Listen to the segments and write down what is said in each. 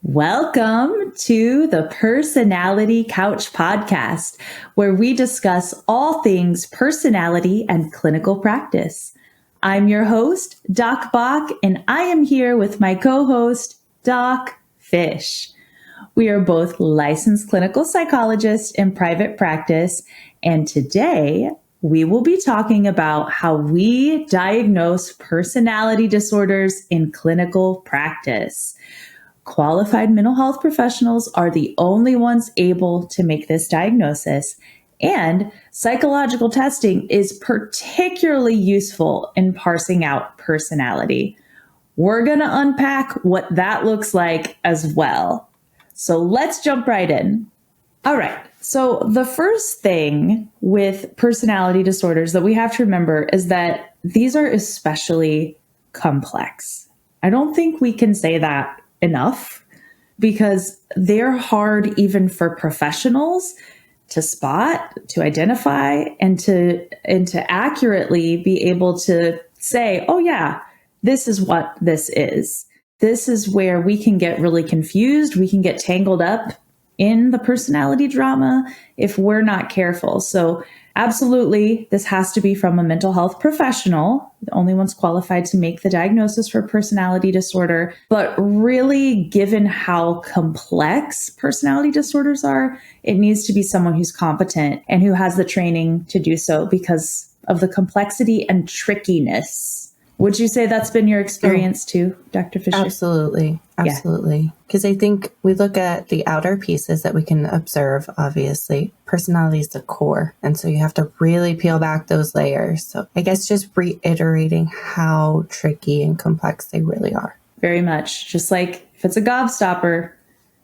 Welcome to the Personality Couch podcast, where we discuss all things personality and clinical practice. I'm your host, Doc Bach, and I am here with my co-host, Doc Fish. We are both licensed clinical psychologists in private practice, and today we will be talking about how we diagnose personality disorders in clinical practice. Qualified mental health professionals are the only ones able to make this diagnosis, and psychological testing is particularly useful in parsing out personality. We're going to unpack what that looks like as well. So let's jump right in. All right. So the first thing with personality disorders that we have to remember is that these are especially complex. I don't think we can say that enough because they're hard even for professionals to spot, to identify, and to accurately be able to say, oh yeah, this is what this is. This is where we can get really confused. We can get tangled up in the personality drama if we're not careful. So absolutely, this has to be from a mental health professional, the only ones qualified to make the diagnosis for personality disorder. But really, given how complex personality disorders are, it needs to be someone who's competent and who has the training to do so because of the complexity and trickiness. Would you say that's been your experience too, Dr. Fisher? Absolutely. Absolutely. Because I think we look at the outer pieces that we can observe, obviously. Personality is the core. And so you have to really peel back those layers. So I guess just reiterating how tricky and complex they really are. Very much. Just like if it's a gobstopper,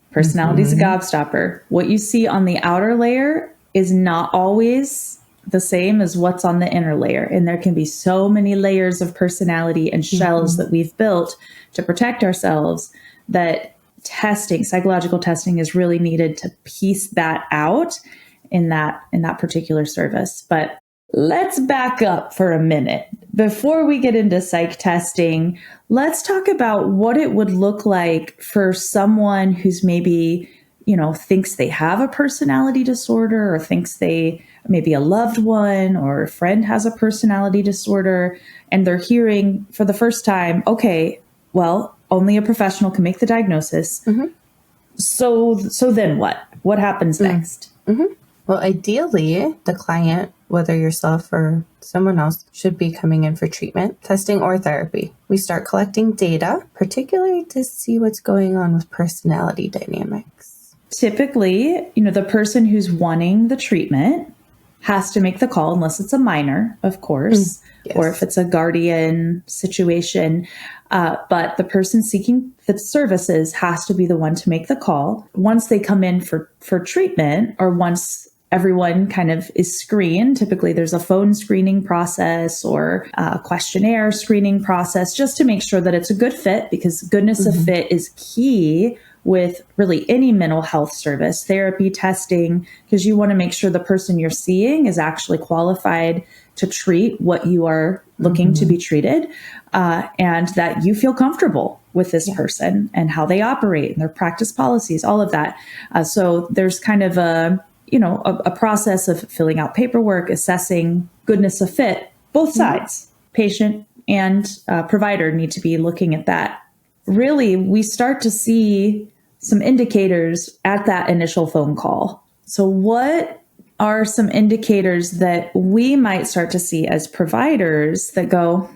personality is a gobstopper. What you see on the outer layer is not always the same as what's on the inner layer. And there can be so many layers of personality and shells that we've built to protect ourselves that psychological testing is really needed to piece that out in that particular service. But let's back up for a minute. Before we get into psych testing, let's talk about what it would look like for someone who's maybe, thinks they have a personality disorder or thinks maybe a loved one or a friend has a personality disorder, and they're hearing for the first time, okay, well, only a professional can make the diagnosis. So then what? What happens next? Well, ideally, the client, whether yourself or someone else, should be coming in for treatment, testing, or therapy. We start collecting data, particularly to see what's going on with personality dynamics. Typically, the person who's wanting the treatment has to make the call, unless it's a minor, of course, or if it's a guardian situation. But the person seeking the services has to be the one to make the call. Once they come in for treatment, or once everyone kind of is screened, typically there's a phone screening process or a questionnaire screening process just to make sure that it's a good fit, because goodness of fit is key with really any mental health service, therapy, testing, because you want to make sure the person you're seeing is actually qualified to treat what you are looking to be treated, and that you feel comfortable with this person and how they operate and their practice policies, all of that. So there's kind of a process of filling out paperwork, assessing goodness of fit. Both sides, patient and provider, need to be looking at that. Really, we start to see some indicators at that initial phone call. So what are some indicators that we might start to see as providers that go,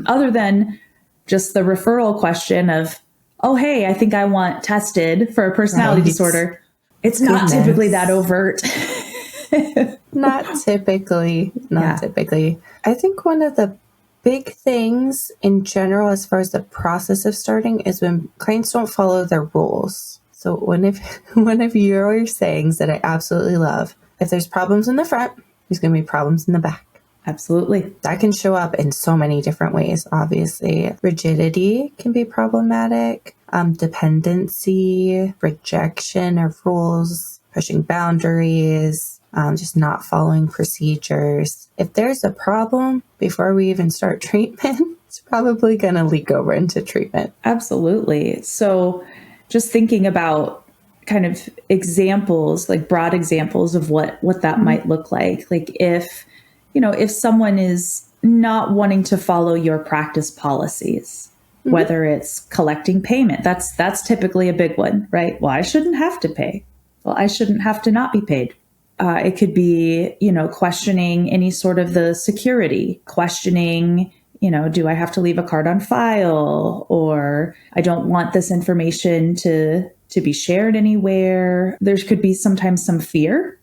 other than just the referral question of, oh, hey, I think I want tested for a personality disorder. It's not typically that overt. Not typically. I think one of the big things in general, as far as the process of starting, is when clients don't follow their rules. So one of your sayings that I absolutely love, if there's problems in the front, there's going to be problems in the back. Absolutely. That can show up in so many different ways, obviously. Rigidity can be problematic. Dependency, rejection of rules, pushing boundaries, just not following procedures. If there's a problem before we even start treatment, it's probably going to leak over into treatment. Absolutely. So just thinking about kind of examples, like broad examples of what that might look like. Like if someone is not wanting to follow your practice policies, whether it's collecting payment, that's typically a big one, right? Well, I shouldn't have to pay. Well, I shouldn't have to not be paid. It could be, questioning any sort of the security, questioning, do I have to leave a card on file, or I don't want this information to be shared anywhere. There could be sometimes some fear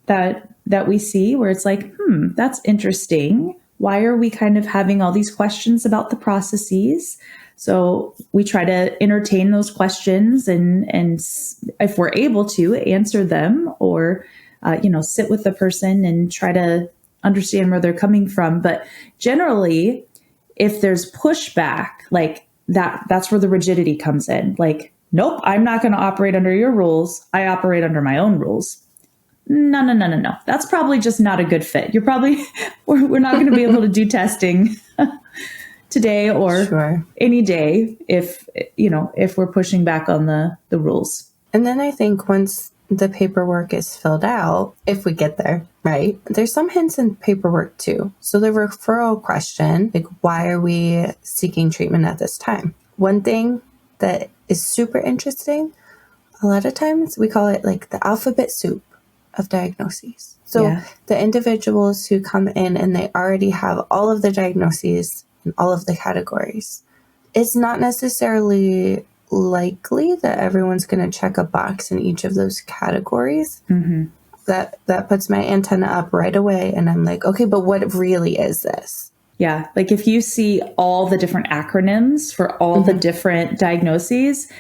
that we see where it's like, that's interesting. Why are we kind of having all these questions about the processes? So we try to entertain those questions and if we're able to answer them or, sit with the person and try to understand where they're coming from. But generally, if there's pushback, like that's where the rigidity comes in. Like, nope, I'm not going to operate under your rules. I operate under my own rules. No. That's probably just not a good fit. You're probably, we're not going to be able to do testing today or any day if we're pushing back on the rules. And then I think once the paperwork is filled out, if we get there, right? There's some hints in paperwork too. So the referral question, like, why are we seeking treatment at this time? One thing that is super interesting, a lot of times we call it like the alphabet soup of diagnoses. So the individuals who come in and they already have all of the diagnoses in all of the categories, it's not necessarily likely that everyone's going to check a box in each of those categories. That puts my antenna up right away. And I'm like, okay, but what really is this? Yeah. Like if you see all the different acronyms for all the different diagnoses,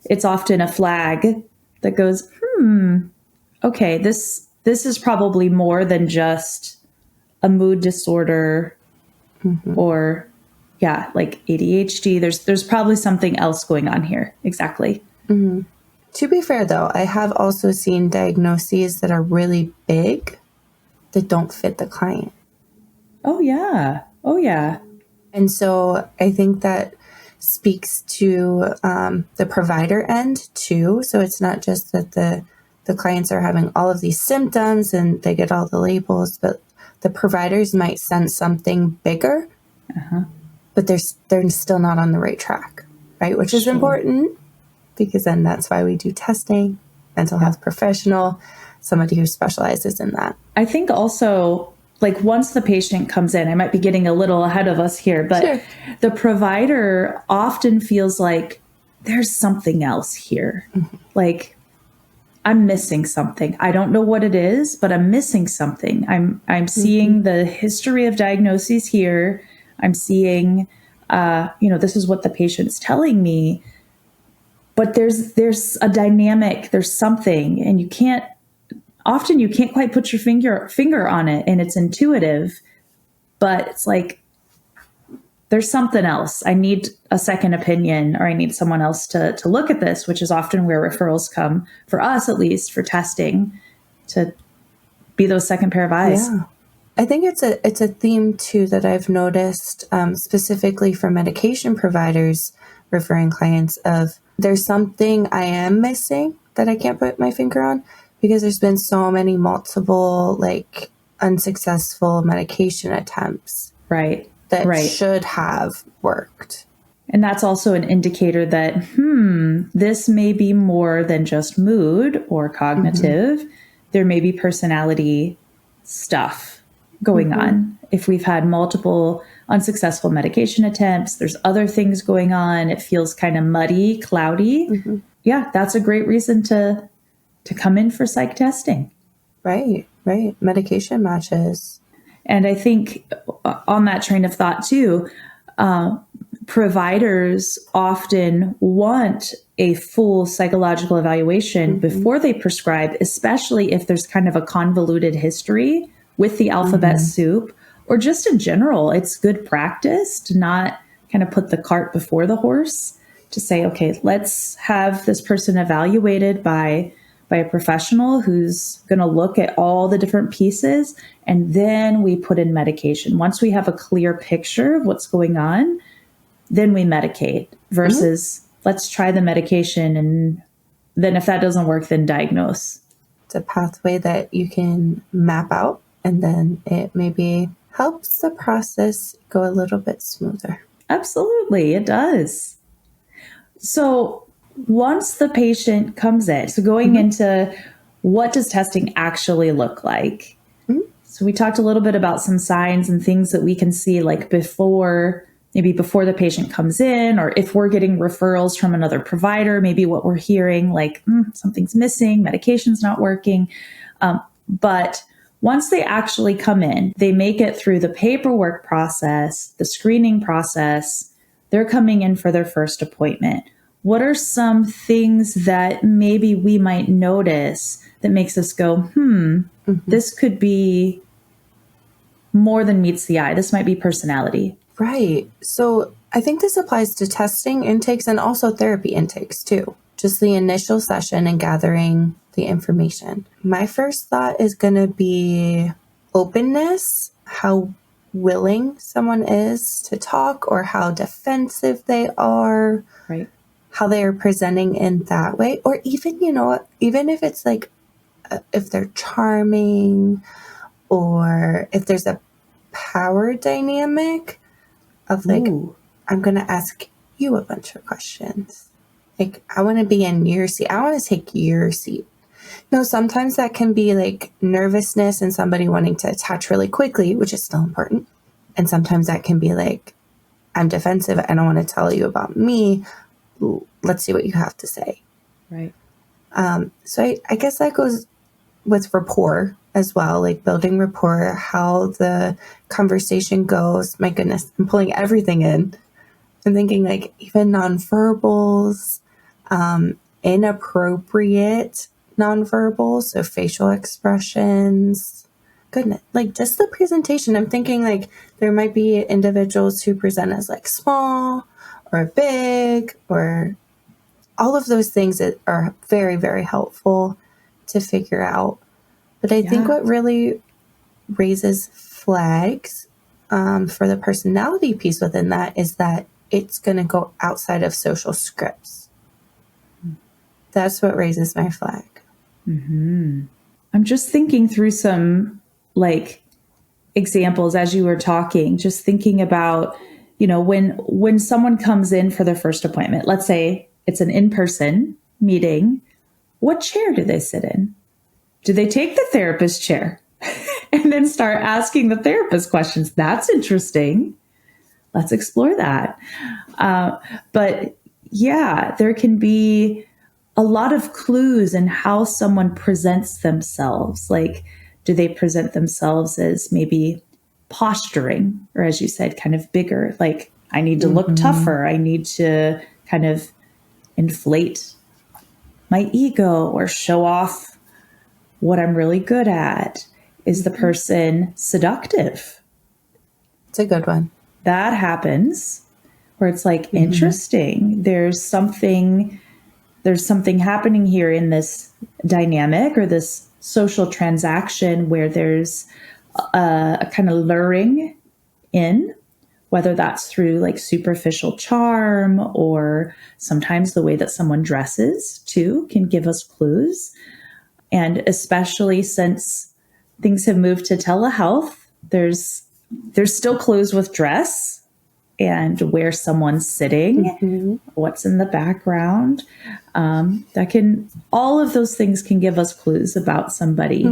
it's often a flag that goes, okay, this is probably more than just a mood disorder or like ADHD. There's probably something else going on here. Exactly. To be fair though, I have also seen diagnoses that are really big that don't fit the client. Oh yeah. And so I think that speaks to the provider end too. So it's not just that the clients are having all of these symptoms and they get all the labels, but the providers might sense something bigger, but they're still not on the right track, right? Which is important because then that's why we do testing, mental health professional, somebody who specializes in that. I think also, like once the patient comes in, I might be getting a little ahead of us here, but the provider often feels like there's something else here. Like I'm missing something. I don't know what it is, but I'm missing something. I'm seeing the history of diagnoses here. I'm seeing, this is what the patient's telling me, but there's a dynamic, there's something, and you can't quite put your finger on it, and it's intuitive, but it's like, there's something else. I need a second opinion, or I need someone else to look at this, which is often where referrals come, for us at least, for testing, to be those second pair of eyes. Yeah. I think it's a theme too that I've noticed specifically for medication providers referring clients of there's something I am missing that I can't put my finger on because there's been so many multiple like unsuccessful medication attempts. Right. That should have worked. And that's also an indicator that, this may be more than just mood or cognitive. There may be personality stuff going on. If we've had multiple unsuccessful medication attempts, there's other things going on. It feels kind of muddy, cloudy. Yeah, that's a great reason to come in for psych testing. Right. Medication matches. And I think on that train of thought too, providers often want a full psychological evaluation before they prescribe, especially if there's kind of a convoluted history with the alphabet soup, or just in general, it's good practice to not kind of put the cart before the horse, to say, okay, let's have this person evaluated by a professional who's going to look at all the different pieces, and then we put in medication. Once we have a clear picture of what's going on, then we medicate versus let's try the medication. And then if that doesn't work, then diagnose. It's a pathway that you can map out, and then it maybe helps the process go a little bit smoother. Absolutely, it does. So once the patient comes in, so going into what does testing actually look like? So we talked a little bit about some signs and things that we can see like before the patient comes in, or if we're getting referrals from another provider, maybe what we're hearing like something's missing, medication's not working. But once they actually come in, they make it through the paperwork process, the screening process, they're coming in for their first appointment. What are some things that maybe we might notice that makes us go, this could be more than meets the eye. This might be personality. Right. So I think this applies to testing intakes and also therapy intakes too. Just the initial session and gathering the information. My first thought is going to be openness, how willing someone is to talk or how defensive they are. Right. How they are presenting in that way. Or even, even if it's like, if they're charming or if there's a power dynamic of like, I'm going to ask you a bunch of questions. Like, I want to be in your seat. I want to take your seat. Sometimes that can be like nervousness and somebody wanting to attach really quickly, which is still important. And sometimes that can be like, I'm defensive. I don't want to tell you about me. Let's see what you have to say. Right. So I guess that goes with rapport as well, like building rapport, how the conversation goes. My goodness, I'm pulling everything in. I'm thinking like even nonverbals, inappropriate nonverbals, so facial expressions. Goodness, like just the presentation. I'm thinking like there might be individuals who present as like small or big or all of those things that are very, very helpful to figure out. But I think what really raises flags for the personality piece within that is that it's going to go outside of social scripts. That's what raises my flag. I'm just thinking through some like examples as you were talking, just thinking about, when someone comes in for their first appointment, let's say it's an in-person meeting, what chair do they sit in? Do they take the therapist chair and then start asking the therapist questions? That's interesting. Let's explore that. But yeah, there can be a lot of clues in how someone presents themselves. Like, do they present themselves as maybe posturing, or as you said, kind of bigger? Like, I need to look tougher. I need to kind of inflate my ego or show off what I'm really good at. Is the person seductive? It's a good one. That happens where it's like, interesting. There's something happening here in this dynamic or this social transaction where there's a kind of luring in, whether that's through like superficial charm, or sometimes the way that someone dresses too can give us clues. And especially since things have moved to telehealth, there's still clues with dress and where someone's sitting, what's in the background. All of those things can give us clues about somebody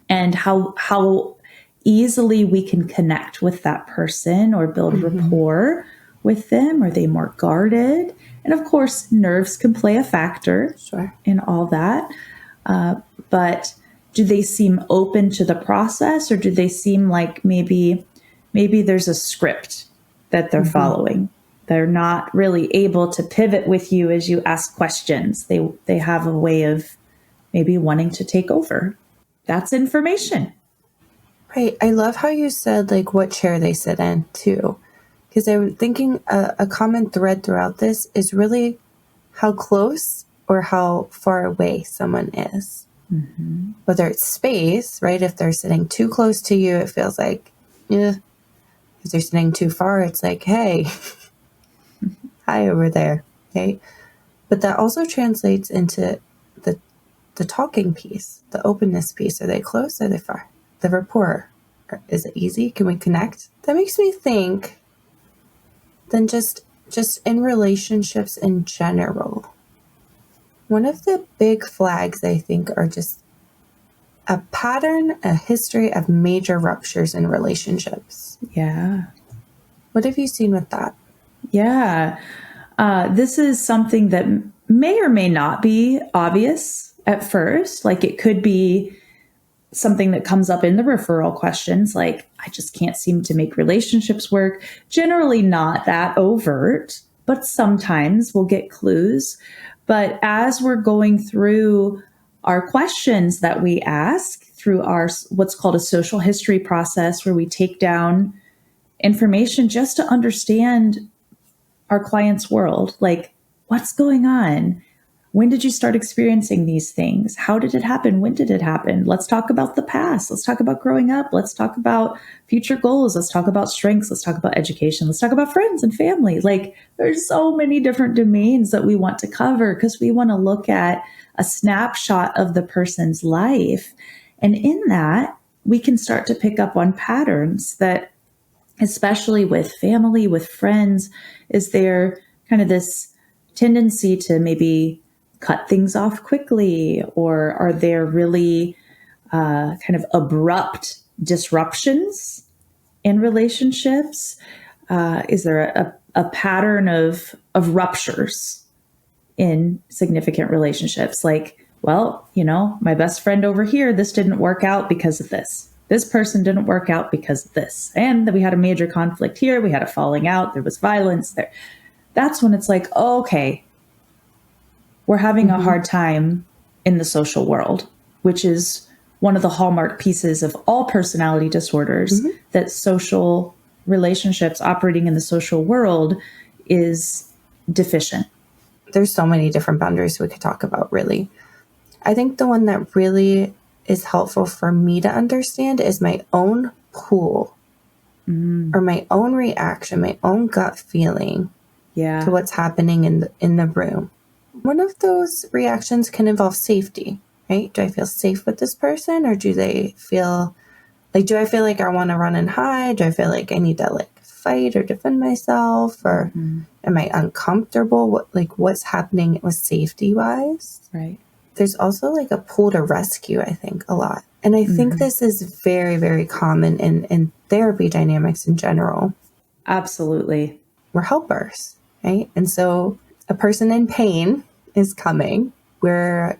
and how easily we can connect with that person or build rapport with them. Are they more guarded? And of course, nerves can play a factor in all that. But do they seem open to the process, or do they seem like maybe there's a script that they're following? They're not really able to pivot with you as you ask questions. They have a way of maybe wanting to take over. That's information. Right. I love how you said like what chair they sit in too, because I'm thinking a common thread throughout this is really how close or how far away someone is. Whether it's space, right? If they're sitting too close to you, it feels like, yeah. If they're sitting too far, it's like, hey, hi over there. Okay. But that also translates into the talking piece, the openness piece. Are they close? Are they far? The rapport. Is it easy? Can we connect? That makes me think then just in relationships in general. One of the big flags, I think, are just a pattern, a history of major ruptures in relationships. Yeah. What have you seen with that? Yeah. This is something that may or may not be obvious at first. Like it could be something that comes up in the referral questions, like, I just can't seem to make relationships work. Generally not that overt, but sometimes we'll get clues. But as we're going through our questions that we ask through our what's called a social history process, where we take down information just to understand our client's world, like what's going on? When did you start experiencing these things? How did it happen? When did it happen? Let's talk about the past. Let's talk about growing up. Let's talk about future goals. Let's talk about strengths. Let's talk about education. Let's talk about friends and family. Like there's so many different domains that we want to cover because we want to look at a snapshot of the person's life. And in that, we can start to pick up on patterns that, especially with family, with friends, is there kind of this tendency to maybe cut things off quickly, or are there really kind of abrupt disruptions in relationships? Is there a pattern of ruptures in significant relationships? Like, well, my best friend over here, this didn't work out because of this. This person didn't work out because of this. And we had a major conflict here. We had a falling out. There was violence there. That's when it's like, oh, okay, we're having a hard time in the social world, which is one of the hallmark pieces of all personality disorders, that social relationships operating in the social world is deficient. There's so many different boundaries we could talk about, really. I think the one that really is helpful for me to understand is my own pull or my own reaction, my own gut feeling to what's happening in the room. One of those reactions can involve safety, right? Do I feel safe with this person, or do I feel like I want to run and hide? Do I feel like I need to fight or defend myself, or am I uncomfortable? What's happening with safety wise? Right. There's also a pull to rescue, I think, a lot. And I think this is very, very common in therapy dynamics in general. Absolutely. We're helpers, right? And so a person in pain is coming. We're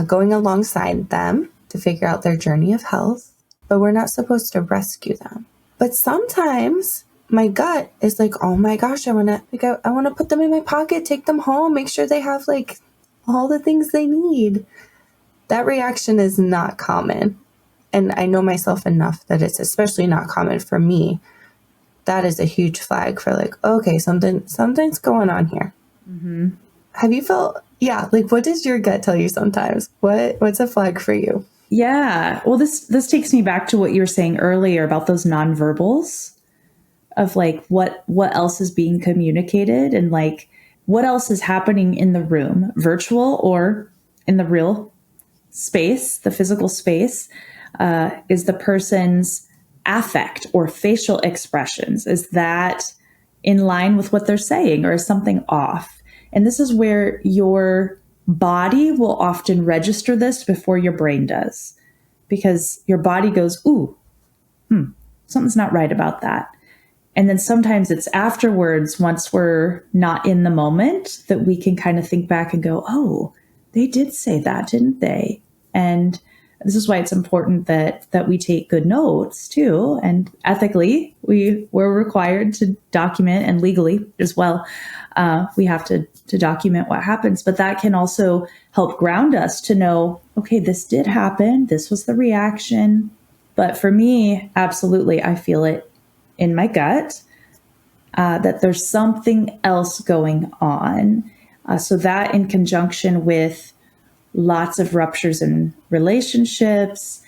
going alongside them to figure out their journey of health, but we're not supposed to rescue them. But sometimes my gut is like, oh my gosh, I want to put them in my pocket, take them home, make sure they have all the things they need. That reaction is not common. And I know myself enough that it's especially not common for me. That is a huge flag for okay, something's going on here. Have you felt, what does your gut tell you sometimes? What's a flag for you? Yeah. Well, this takes me back to what you were saying earlier about those nonverbals of what else is being communicated, and what else is happening in the room, virtual or in the real space, the physical space. Is the person's affect or facial expressions, is that in line with what they're saying, or is something off? And this is where your body will often register this before your brain does, because your body goes, ooh, something's not right about that. And then sometimes it's afterwards, once we're not in the moment, that we can kind of think back and go, oh, they did say that, didn't they? And this is why it's important that we take good notes too. And ethically, we're required to document, and legally as well, we have to document what happens. But that can also help ground us to know, okay, this did happen. This was the reaction. But for me, absolutely, I feel it in my gut, that there's something else going on. So that, in conjunction with lots of ruptures in relationships,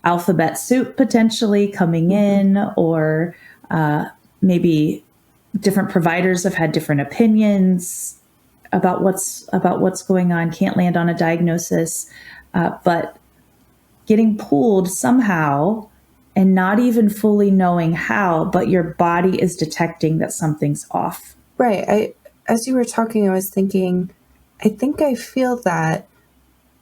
alphabet soup potentially coming in, or maybe different providers have had different opinions. about what's going on, can't land on a diagnosis, but getting pulled somehow and not even fully knowing how, but your body is detecting that something's off. Right. As you were talking, I was thinking, I think I feel that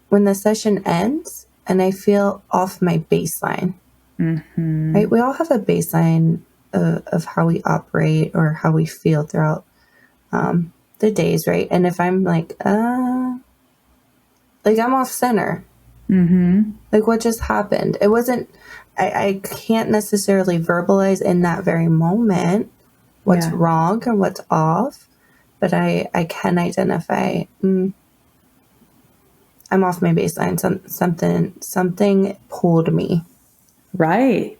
when the session ends and I feel off my baseline. Mm-hmm. Right? We all have a baseline of how we operate or how we feel throughout the days, right? And if I'm like I'm off center. Mm-hmm. Like, what just happened? It wasn't, I can't necessarily verbalize in that very moment what's wrong or what's off, but I can identify, I'm off my baseline. Something pulled me. Right.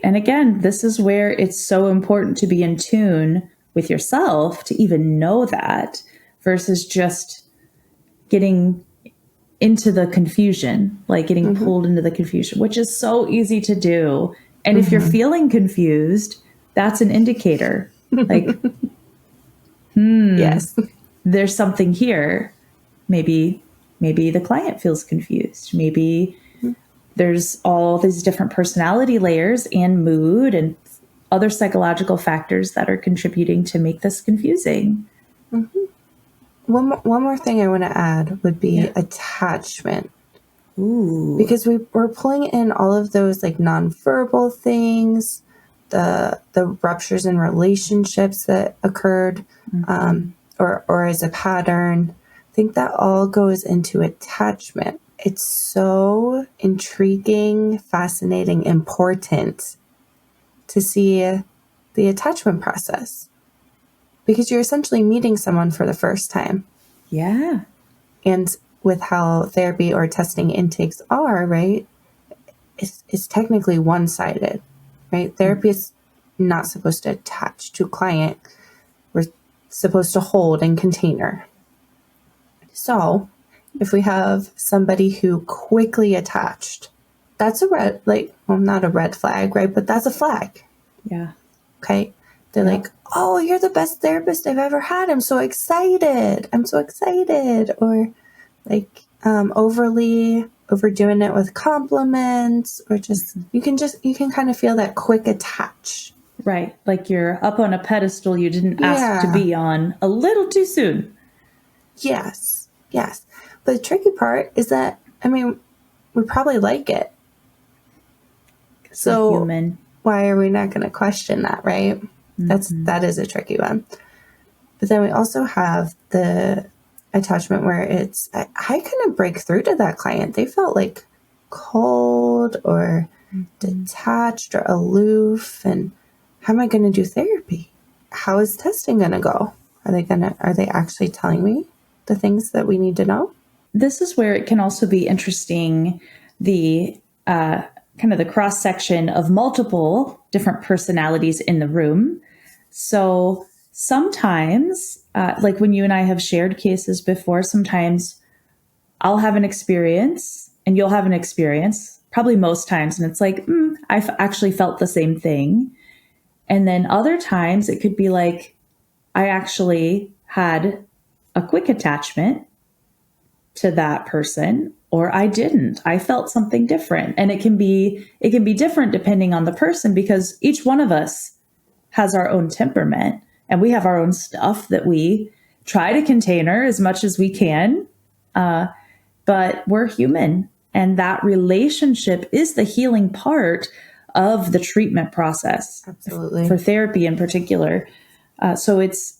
And again, this is where it's so important to be in tune with yourself to even know that versus just getting into the confusion, like getting pulled into the confusion, which is so easy to do. And if you're feeling confused, that's an indicator. Like, Yes. there's something here. Maybe the client feels confused. Maybe there's all these different personality layers and mood and other psychological factors that are contributing to make this confusing. One more thing I want to add would be attachment. Ooh. Because we're pulling in all of those like nonverbal things, the ruptures in relationships that occurred, or as a pattern. I think that all goes into attachment. It's so intriguing, fascinating, important to see the attachment process because you're essentially meeting someone for the first time. Yeah. And with how therapy or testing intakes are, right, it's technically one-sided, right? Therapy is not supposed to attach to client. We're supposed to hold and container. So if we have somebody who quickly attached, that's a red, not a red flag, right? But that's a flag. Yeah. Okay. They're like, oh, you're the best therapist I've ever had. I'm so excited. Or like overdoing it with compliments or just you can kind of feel that quick attach. Right. Like you're up on a pedestal you didn't ask to be on a little too soon. Yes. But the tricky part is that, we probably like it. So human. Why are we not going to question that, right? That is a tricky one. But then we also have the attachment where it's, I kind of break through to that client. They felt like cold or detached or aloof. And how am I going to do therapy? How is testing going to go? Are they actually telling me the things that we need to know? This is where it can also be interesting, the kind of the cross section of multiple different personalities in the room. So sometimes, like when you and I have shared cases before, sometimes I'll have an experience and you'll have an experience, probably most times. And it's like, I've actually felt the same thing. And then other times it could be like, I actually had a quick attachment to that person, or I didn't. I felt something different. And it can be different depending on the person because each one of us has our own temperament and we have our own stuff that we try to container as much as we can. But we're human, and that relationship is the healing part of the treatment process. Absolutely. For therapy in particular. So it's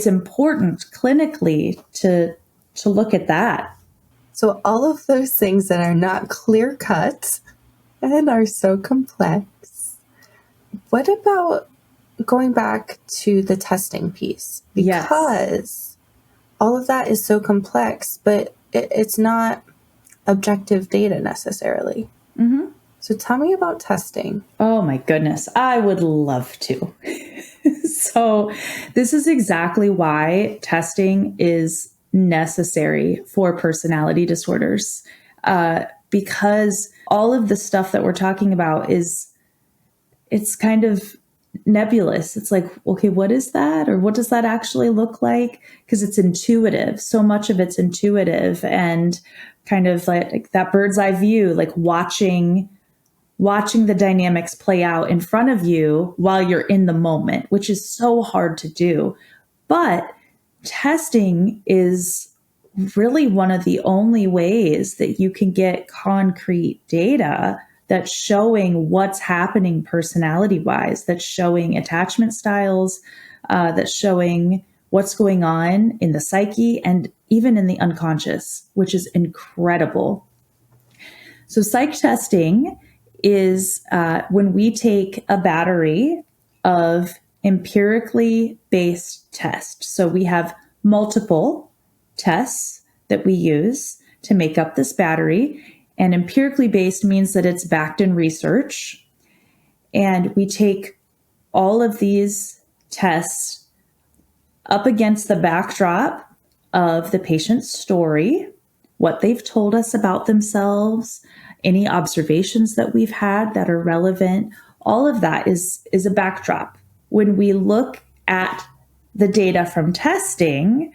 important clinically to look at that. So all of those things that are not clear cut and are so complex. What about going back to the testing piece? Because all of that is so complex, but it's not objective data necessarily. So tell me about testing. Oh my goodness, I would love to. So this is exactly why testing is necessary for personality disorders, because all of the stuff that we're talking about it's kind of nebulous. It's like, okay, what is that? Or what does that actually look like? Because it's intuitive. So much of it's intuitive and kind of like that bird's eye view, like watching the dynamics play out in front of you while you're in the moment, which is so hard to do. But testing is really one of the only ways that you can get concrete data that's showing what's happening personality wise, that's showing attachment styles, that's showing what's going on in the psyche and even in the unconscious, which is incredible. So psych testing is when we take a battery of empirically based tests. So we have multiple tests that we use to make up this battery. And empirically based means that it's backed in research. And we take all of these tests up against the backdrop of the patient's story, what they've told us about themselves, any observations that we've had that are relevant. All of that is a backdrop. When we look at the data from testing,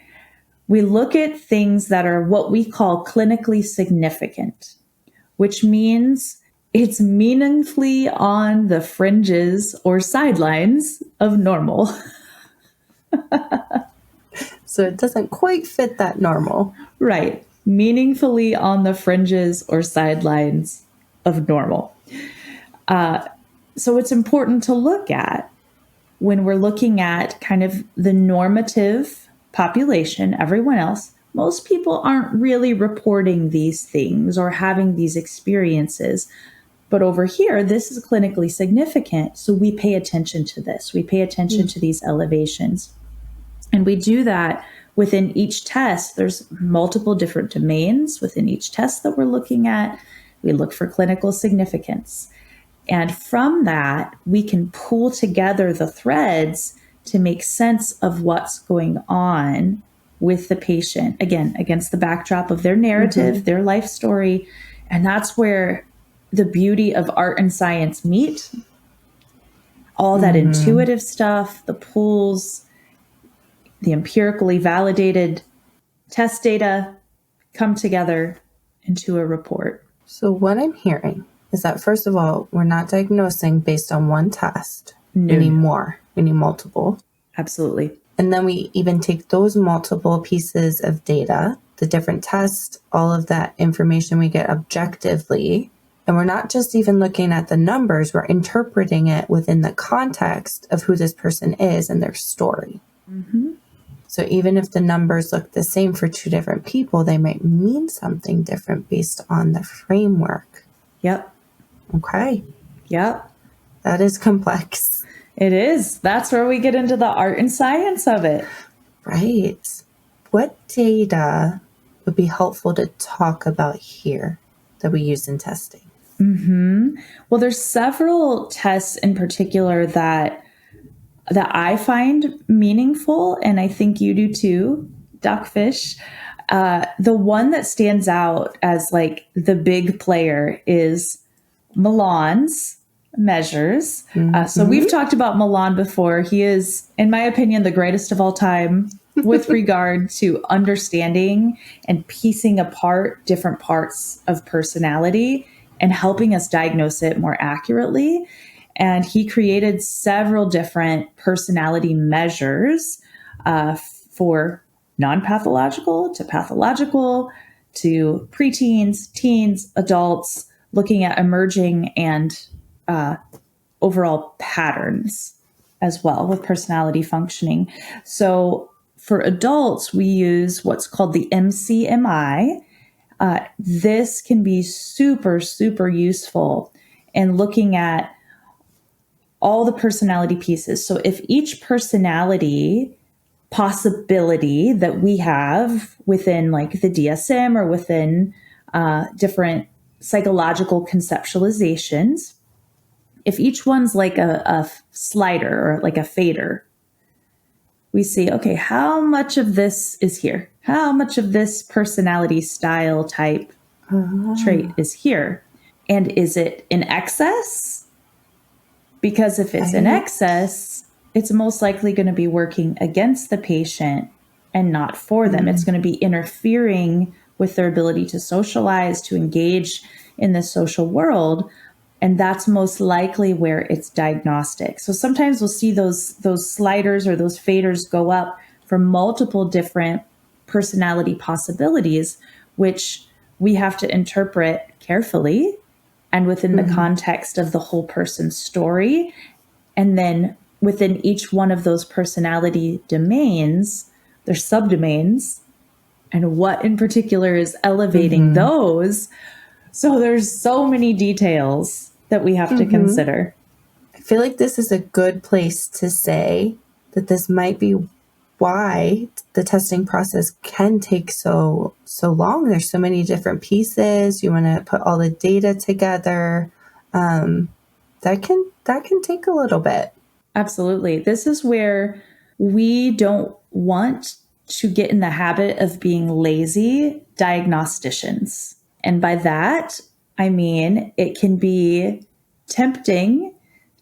we look at things that are what we call clinically significant, which means it's meaningfully on the fringes or sidelines of normal. So it doesn't quite fit that normal. Right. Meaningfully on the fringes or sidelines of normal. So it's important to look at when we're looking at kind of the normative population, everyone else. Most people aren't really reporting these things or having these experiences. But over here, this is clinically significant. So we pay attention to this. We pay attention to these elevations. And we do that within each test. There's multiple different domains within each test that we're looking at. We look for clinical significance. And from that, we can pull together the threads to make sense of what's going on with the patient, again, against the backdrop of their narrative, their life story. And that's where the beauty of art and science meet. All that intuitive stuff, the pulls, the empirically validated test data come together into a report. So what I'm hearing is that, first of all, we're not diagnosing based on one test anymore. We need multiple. Absolutely. And then we even take those multiple pieces of data, the different tests, all of that information we get objectively. And we're not just even looking at the numbers, we're interpreting it within the context of who this person is and their story. So even if the numbers look the same for two different people, they might mean something different based on the framework. Yep. Okay. Yep. That is complex. It is. That's where we get into the art and science of it. Right. What data would be helpful to talk about here that we use in testing? Well, there's several tests in particular that I find meaningful, and I think you do too, Doc Fish. The one that stands out as like the big player is Milan's measures. So we've talked about Milan before. He is, in my opinion, the greatest of all time with regard to understanding and piecing apart different parts of personality and helping us diagnose it more accurately. And he created several different personality measures for non-pathological to pathological to preteens, teens, adults, looking at emerging and overall patterns as well with personality functioning. So for adults, we use what's called the MCMI. This can be super, super useful in looking at all the personality pieces. So if each personality possibility that we have within like the DSM or within different psychological conceptualizations, if each one's like a slider or like a fader, we see, okay, how much of this is here? How much of this personality style type trait is here? And is it in excess? Because if it's in excess, it's most likely going to be working against the patient and not for them. It's going to be interfering with their ability to socialize, to engage in the social world. And that's most likely where it's diagnostic. So sometimes we'll see those sliders or those faders go up for multiple different personality possibilities, which we have to interpret carefully and within the context of the whole person's story. And then within each one of those personality domains, there's subdomains, and what in particular is elevating those. So there's so many details that we have to consider. I feel like this is a good place to say that this might be why the testing process can take so long. There's so many different pieces. You want to put all the data together. That can take a little bit. Absolutely. This is where we don't want to get in the habit of being lazy diagnosticians. And by that, I mean, it can be tempting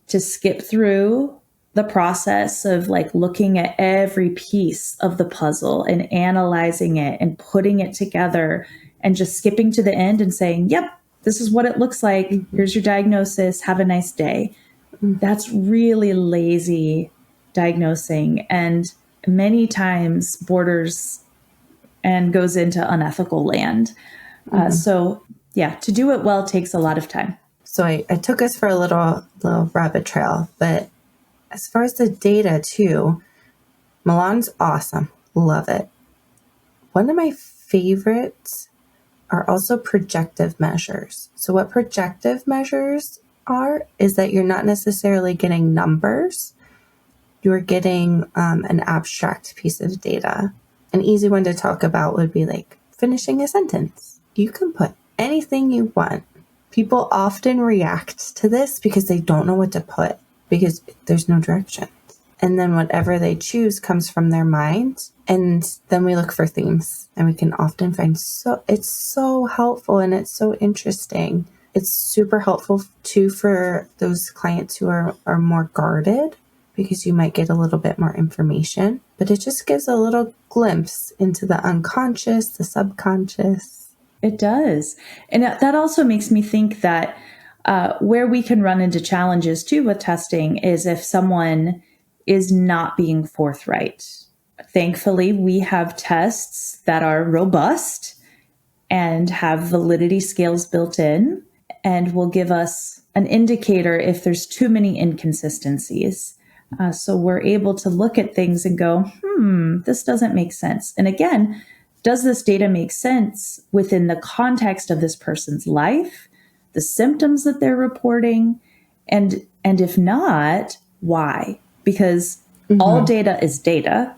to skip through the process of like looking at every piece of the puzzle and analyzing it and putting it together and just skipping to the end and saying, yep, this is what it looks like. Here's your diagnosis. Have a nice day. That's really lazy diagnosing, and many times borders and goes into unethical land. So yeah, to do it well takes a lot of time. So I took us for a little rabbit trail, but as far as the data too, Milan's awesome. Love it. One of my favorites are also projective measures. So what projective measures is that you're not necessarily getting numbers. You're getting an abstract piece of data. An easy one to talk about would be like finishing a sentence. You can put anything you want. People often react to this because they don't know what to put because there's no direction. And then whatever they choose comes from their mind. And then we look for themes, and we can often find it's so helpful and it's so interesting. It's super helpful too for those clients who are more guarded, because you might get a little bit more information, but it just gives a little glimpse into the unconscious, the subconscious. It does. And that also makes me think that where we can run into challenges too with testing is if someone is not being forthright. Thankfully, we have tests that are robust and have validity scales built in and will give us an indicator if there's too many inconsistencies. So we're able to look at things and go, this doesn't make sense. And again, does this data make sense within the context of this person's life, the symptoms that they're reporting? And if not, why? Because all data is data.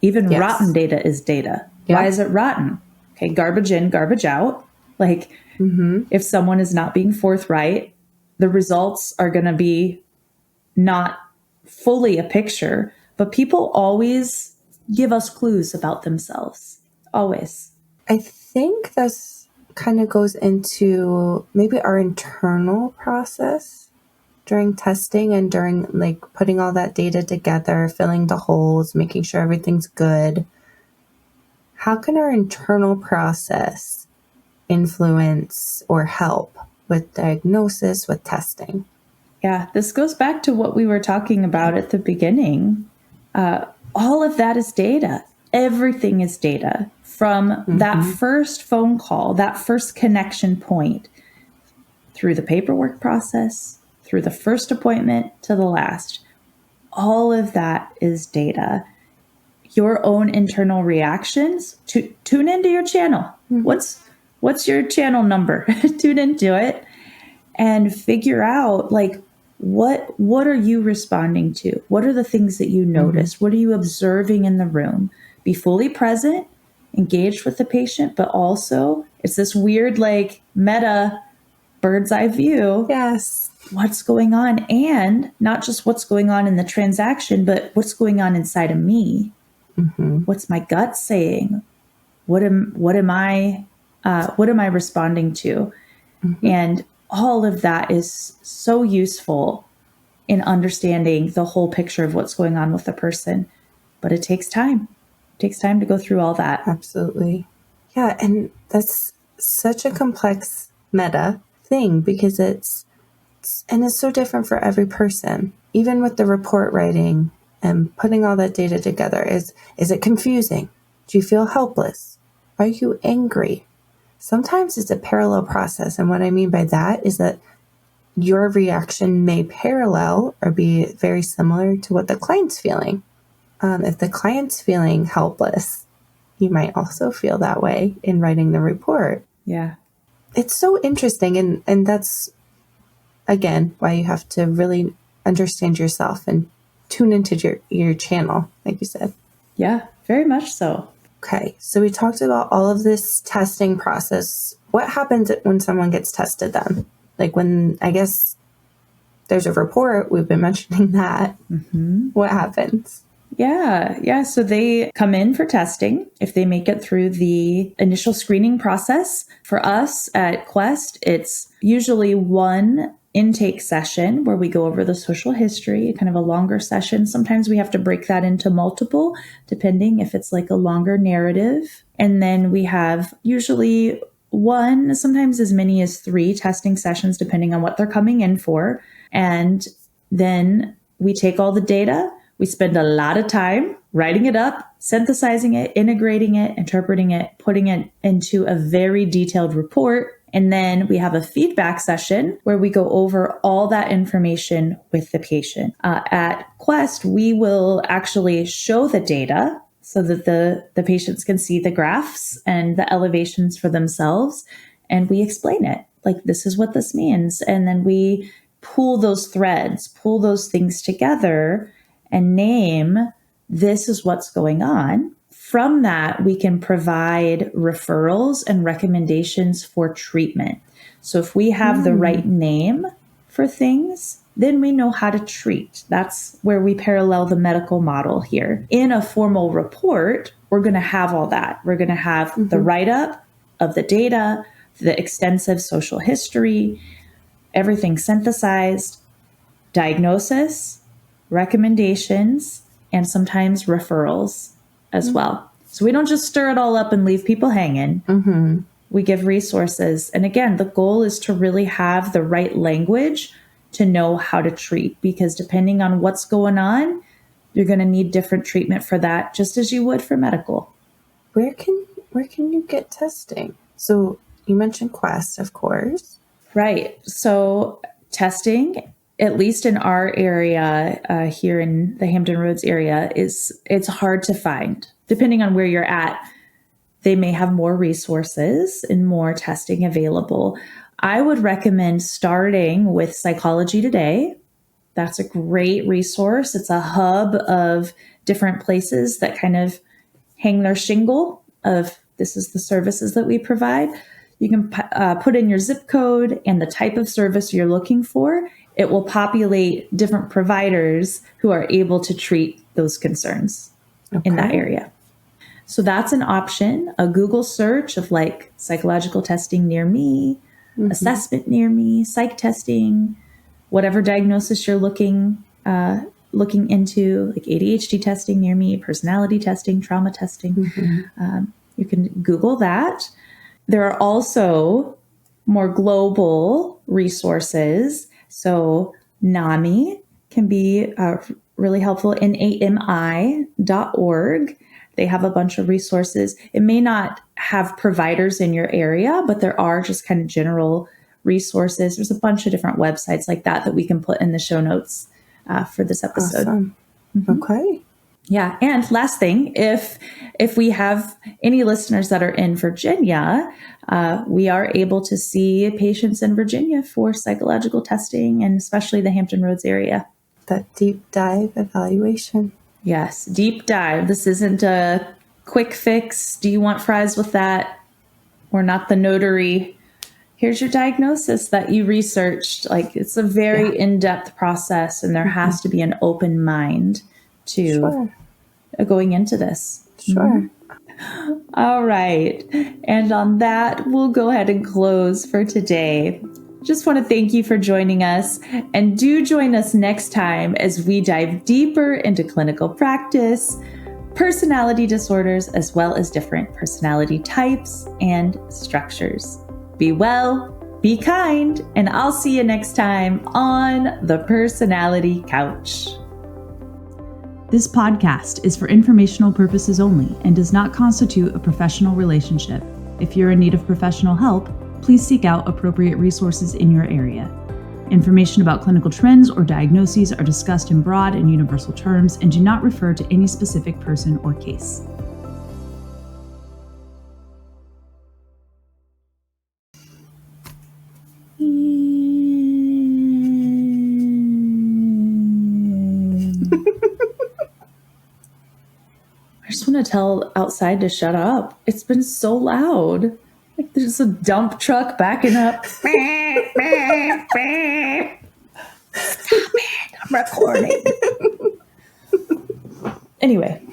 Even rotten data is data. Yep. Why is it rotten? Okay, garbage in, garbage out. Like if someone is not being forthright, the results are going to be not fully a picture, but people always give us clues about themselves. Always. I think this kind of goes into maybe our internal process during testing and during like putting all that data together, filling the holes, making sure everything's good. How can our internal process influence or help with diagnosis, with testing? Yeah, this goes back to what we were talking about at the beginning. All of that is data. Everything is data. From that first phone call, that first connection point, through the paperwork process, through the first appointment to the last, all of that is data. Your own internal reactions, tune into your channel. What's your channel number? Tune into it and figure out like, what are you responding to? What are the things that you notice? What are you observing in the room? Be fully present, engaged with the patient, but also it's this weird like meta bird's eye view. Yes. What's going on, and not just what's going on in the transaction, but what's going on inside of me. What's my gut saying? What am I responding to? And all of that is so useful in understanding the whole picture of what's going on with the person. But it takes time. It takes time to go through all that. Absolutely. Yeah, and that's such a complex meta thing because it's so different for every person. Even with the report writing and putting all that data together, is it confusing? Do you feel helpless? Are you angry? Sometimes it's a parallel process. And what I mean by that is that your reaction may parallel or be very similar to what the client's feeling. If the client's feeling helpless, you might also feel that way in writing the report. Yeah. It's so interesting. And that's, again, why you have to really understand yourself and tune into your channel, like you said. Yeah, very much so. Okay, so we talked about all of this testing process. What happens when someone gets tested then? Like when, I guess, there's a report, we've been mentioning that. Mm-hmm. What happens? Yeah. So they come in for testing. If they make it through the initial screening process, for us at Quest, it's usually one intake session where we go over the social history, kind of a longer session. Sometimes we have to break that into multiple, depending if it's like a longer narrative. And then we have usually one, sometimes as many as 3 testing sessions, depending on what they're coming in for. And then we take all the data. We spend a lot of time writing it up, synthesizing it, integrating it, interpreting it, putting it into a very detailed report. And then we have a feedback session where we go over all that information with the patient. At Quest, we will actually show the data so that the patients can see the graphs and the elevations for themselves. And we explain it, like, this is what this means. And then we pull those threads, pull those things together and name, this is what's going on. From that, we can provide referrals and recommendations for treatment. So if we have the right name for things, then we know how to treat. That's where we parallel the medical model here. In a formal report, we're going to have all that. We're going to have the write-up of the data, the extensive social history, everything synthesized, diagnosis, recommendations, and sometimes referrals as well. So we don't just stir it all up and leave people hanging. We give resources. And again, the goal is to really have the right language to know how to treat, because depending on what's going on, you're going to need different treatment for that, just as you would for medical. Where can you get testing? So you mentioned Quest, of course. Right. So testing, at least in our area here in the Hampton Roads area, it's hard to find. Depending on where you're at, they may have more resources and more testing available. I would recommend starting with Psychology Today. That's a great resource. It's a hub of different places that kind of hang their shingle of, this is the services that we provide. You can put in your zip code and the type of service you're looking for. It will populate different providers who are able to treat those concerns in that area. So that's an option. A Google search of like psychological testing near me, assessment near me, psych testing, whatever diagnosis you're looking into, like ADHD testing near me, personality testing, trauma testing. You can Google that. There are also more global resources. So NAMI can be really helpful. NAMI.org. They have a bunch of resources. It may not have providers in your area, but there are just kind of general resources. There's a bunch of different websites like that we can put in the show notes for this episode. Awesome. Okay. Yeah. And last thing, if we have any listeners that are in Virginia, we are able to see patients in Virginia for psychological testing, and especially the Hampton Roads area. That deep dive evaluation. Yes. Deep dive. This isn't a quick fix. Do you want fries with that? We're not the notary. Here's your diagnosis that you researched. Like, it's a very in-depth process, and there has to be an open mind to going into this. Sure. All right. And on that, we'll go ahead and close for today. Just want to thank you for joining us, and do join us next time as we dive deeper into clinical practice, personality disorders, as well as different personality types and structures. Be well, be kind, and I'll see you next time on the Personality Couch. This podcast is for informational purposes only and does not constitute a professional relationship. If you're in need of professional help, please seek out appropriate resources in your area. Information about clinical trends or diagnoses are discussed in broad and universal terms and do not refer to any specific person or case. I just want to tell outside to shut up. It's been so loud. Like there's a dump truck backing up. Stop it. I'm recording. Anyway.